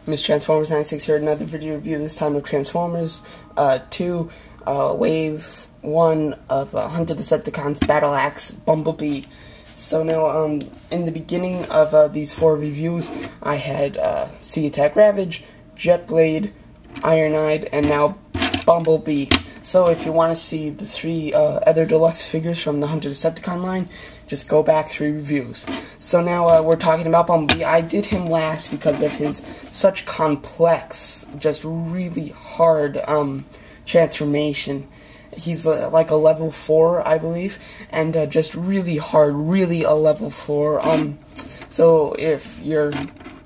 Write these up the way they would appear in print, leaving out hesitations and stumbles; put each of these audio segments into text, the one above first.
Miss Transformers 96 here, another video review, this time of Transformers 2, Wave 1 of Hunter Decepticons Battle Axe Bumblebee. So now, in the beginning of these 4 reviews, I had Sea Attack Ravage, Jetblade, Ironhide, and now Bumblebee. So if you want to see the 3 other deluxe figures from the Hunter Decepticon line, just go back 3 reviews. So now we're talking about Bumblebee. I did him last because of his such complex, just really hard transformation. He's like a level 4, I believe, and just really hard, really a level 4. So if you're,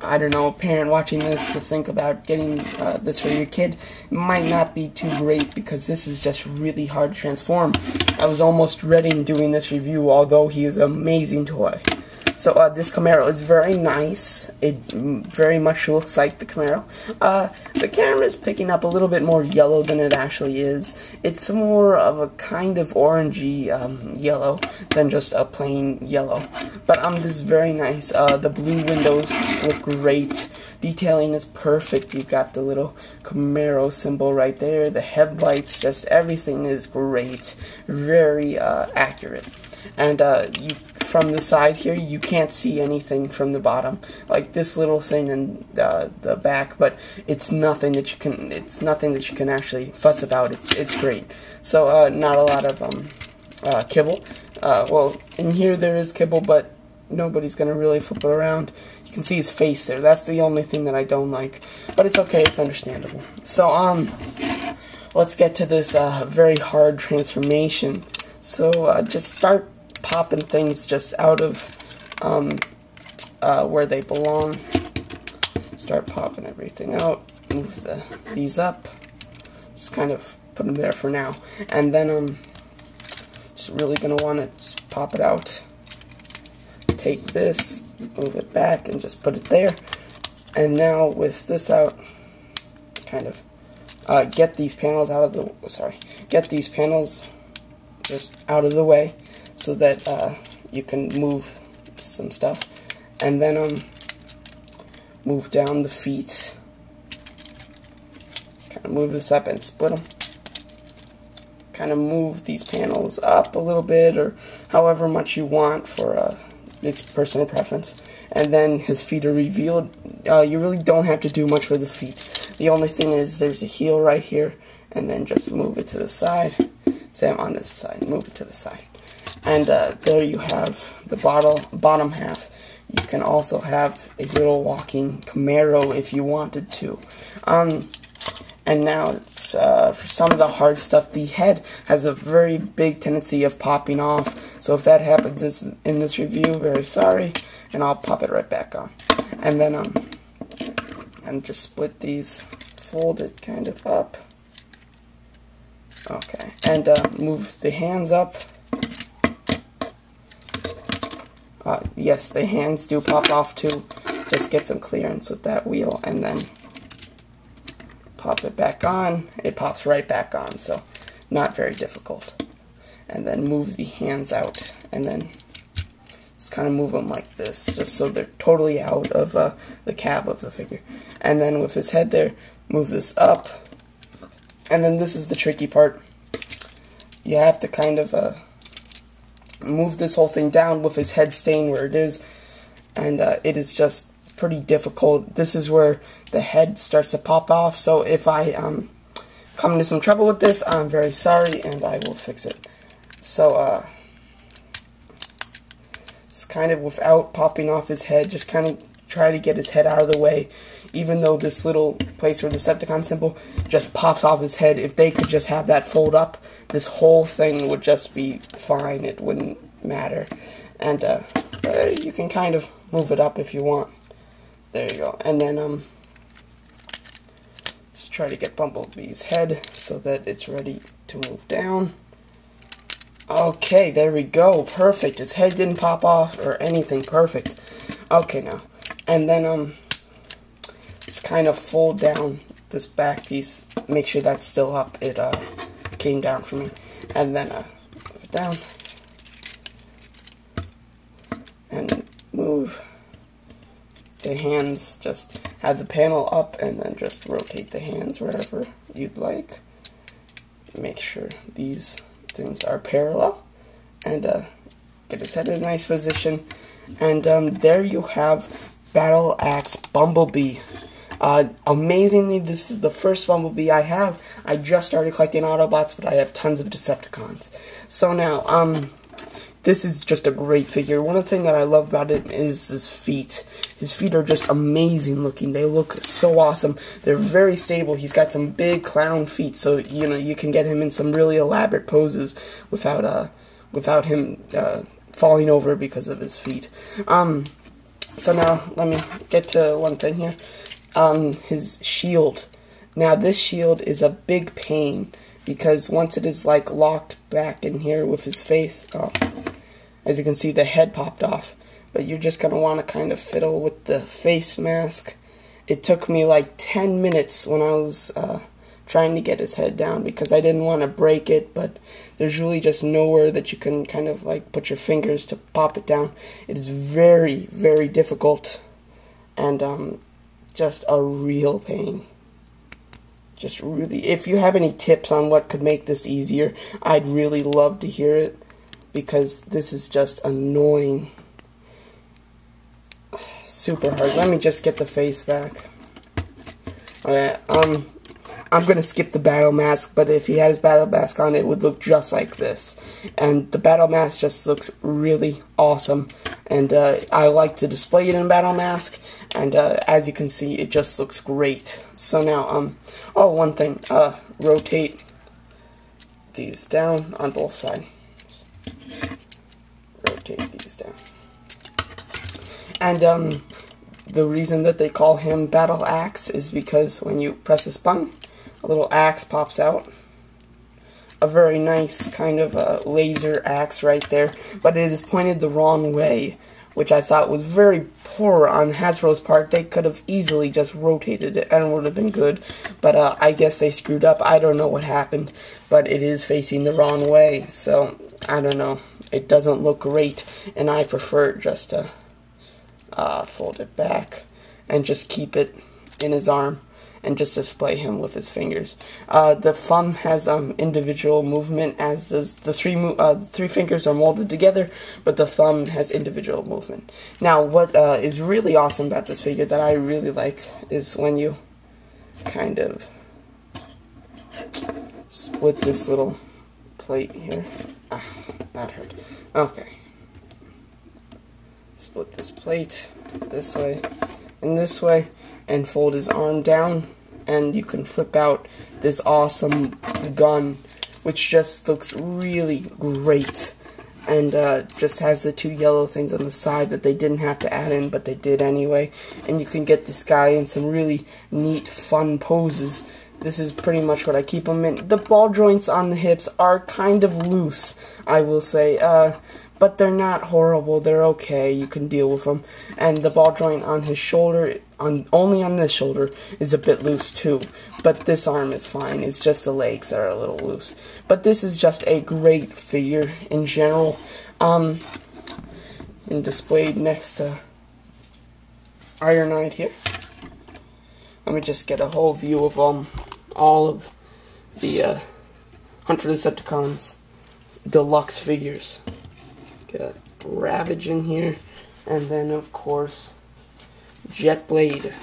I don't know, a parent watching this to think about getting this for your kid, it might not be too great because this is just really hard to transform. I was almost dreading doing this review, although he is an amazing toy. So this Camaro is very nice. It very much looks like the Camaro. The camera is picking up a little bit more yellow than it actually is. It's more of a kind of orangey yellow than just a plain yellow. But this is very nice. The blue windows look great. Detailing is perfect. You've got the little Camaro symbol right there. The headlights, just everything is great. Very accurate. And from the side here, you can't see anything from the bottom, like this little thing in the back. But it's nothing that you can. It's nothing that you can actually fuss about. It's great. So not a lot of kibble. Well, in here there is kibble, but nobody's gonna really flip it around. You can see his face there. That's the only thing that I don't like, but it's okay. It's understandable. So let's get to this very hard transformation. So just start popping things just out of where they belong. Start popping everything out. Move these up. Just kind of put them there for now. And then just really gonna want to just pop it out. Take this, move it back, and just put it there. And now with this out, kind of get these panels out of the. Get these panels just out of the way, so that you can move some stuff, and then move down the feet. Kind of move this up and split them. Kind of move these panels up a little bit, or however much you want for it's personal preference. And then his feet are revealed. You really don't have to do much for the feet. The only thing is there's a heel right here, and then just move it to the side. Same on this side. Move it to the side. And there you have the bottom half. You can also have a little walking Camaro if you wanted to. And now, it's, for some of the hard stuff, the head has a very big tendency of popping off. So if that happens in this review, very sorry, and I'll pop it right back on. And then, and just split these, fold it kind of up. Okay, and move the hands up. Yes, the hands do pop off too. Just get some clearance with that wheel, and then pop it back on. It pops right back on, so not very difficult. And then move the hands out, and then just kind of move them like this, just so they're totally out of the cab of the figure. And then with his head there, move this up. And then this is the tricky part. You have to kind of move this whole thing down with his head staying where it is, and it is just pretty difficult. This is where the head starts to pop off, so if I come into some trouble with this, I'm very sorry, and I will fix it. So it's kind of without popping off his head, just kind of try to get his head out of the way, even though this little place where the Decepticon symbol just pops off his head. If they could just have that fold up, this whole thing would just be fine. It wouldn't matter. And you can kind of move it up if you want. There you go. And then just try to get Bumblebee's head so that it's ready to move down. Okay, there we go. Perfect. His head didn't pop off or anything. Perfect. Okay, now. And then just kind of fold down this back piece. Make sure that's still up. It came down for me. And then move it down. And move the hands, just have the panel up and then just rotate the hands wherever you'd like. Make sure these things are parallel, and get his head in a nice position. And there you have Battle Axe Bumblebee. Amazingly, this is the first Bumblebee I have. I just started collecting Autobots, but I have tons of Decepticons. So now, this is just a great figure. One of the things that I love about it is his feet. His feet are just amazing looking. They look so awesome. They're very stable. He's got some big clown feet, so you know you can get him in some really elaborate poses without him falling over because of his feet. So now let me get to one thing here. His shield. Now this shield is a big pain because once it is like locked back in here with his face, as you can see, the head popped off. But you're just gonna want to kind of fiddle with the face mask. It took me like 10 minutes when I was trying to get his head down because I didn't want to break it, but there's really just nowhere that you can kind of like put your fingers to pop it down. It is very, very difficult, and just a real pain. Just really, if you have any tips on what could make this easier, I'd really love to hear it, because this is just annoying. Super hard. Let me just get the face back. Okay, I'm gonna skip the battle mask, but if he had his battle mask on, it would look just like this. And the battle mask just looks really awesome, and I like to display it in battle mask, and as you can see, it just looks great. So now, oh, one thing, rotate these down on both sides. Rotate these down. And the reason that they call him Battle Axe is because when you press this button, a little axe pops out. A very nice kind of laser axe right there, but it is pointed the wrong way, which I thought was very poor on Hasbro's part. They could have easily just rotated it and it would have been good, but I guess they screwed up. I don't know what happened, but it is facing the wrong way, so I don't know. It doesn't look great, and I prefer just to fold it back and just keep it in his arm and just display him with his fingers. The thumb has individual movement, as does the three fingers are molded together, but the thumb has individual movement. Now, what is really awesome about this figure that I really like is when you kind of split this little plate here. That hurt. Okay. Split this plate this way and this way, and fold his arm down, and you can flip out this awesome gun, which just looks really great, and just has the two yellow things on the side that they didn't have to add in, but they did anyway, and you can get this guy in some really neat, fun poses. This is pretty much what I keep him in. The ball joints on the hips are kind of loose, I will say, but they're not horrible. They're okay. You can deal with them. And the ball joint on his shoulder, only on this shoulder, is a bit loose too. But this arm is fine. It's just the legs that are a little loose. But this is just a great figure in general. And displayed next to Ironhide here. Let me just get a whole view of all of the Hunt for Decepticons deluxe figures. Get a Ravage in here, and then of course Jetblade.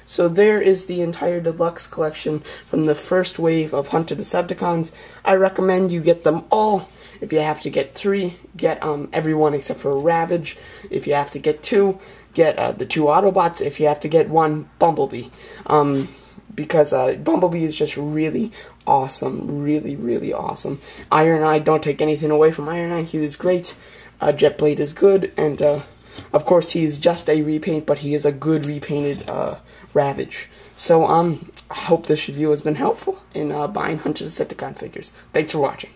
So there is the entire deluxe collection from the first wave of Hunt for Decepticons. I recommend you get them all. If you have to get 3, get everyone except for Ravage. If you have to get 2, get the 2 Autobots. If you have to get 1, Bumblebee. Because Bumblebee is just really awesome. Really, really awesome. Ironhide, don't take anything away from Ironhide. He is great. Jetblade is good. And, of course, he is just a repaint, but he is a good repainted Ravage. So, I hope this review has been helpful in buying Hunt for Decepticon figures. Thanks for watching.